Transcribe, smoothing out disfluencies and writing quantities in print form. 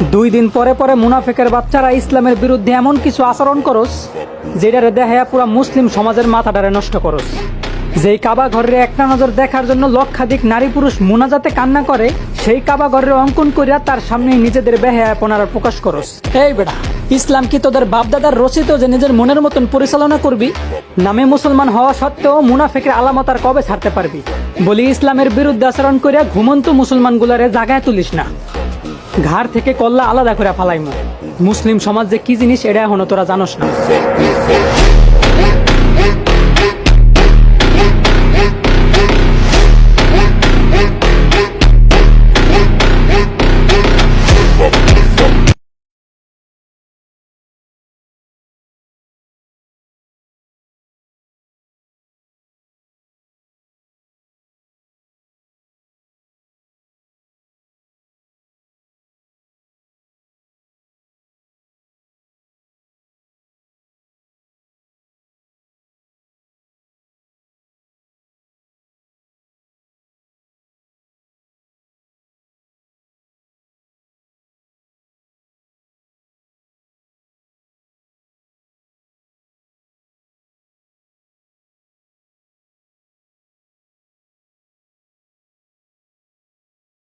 2 দিন পরে পরে মুনাফিকের বাচ্চারা ইসলামের বিরুদ্ধে এমন কিছু আচরণ করস যেটারে দেখায়া পুরা মুসলিম সমাজের মাথাটারে নষ্ট করস। যেই কাবা ঘরের একটা নজর দেখার জন্য লক্ষাধিক নারী পুরুষ মুনাজাতে কান্না করে, সেই কাবা ঘরের অঙ্কন করিয়া তার সামনে নিজেদের বেহায়াপনার প্রকাশ করস। এই বেটা, ইসলাম কি তোদের বাপদাদার রচিত যে নিজের মনের মতন পরিচালনা করবি? নামে মুসলমান হওয়া সত্ত্বেও মুনাফিকের আলামত আর কবে ছাড়তে পারবি? বলি ইসলামের বিরুদ্ধে আচরণ করিয়া ঘুমন্ত মুসলমানগুলারে জাগায় তুলিস না, ঘাড় থেকে কল্লা আলাদা করে ফালাইমু। মুসলিম সমাজ যে কি জিনিস এটা এখনো তোরা জানোস না।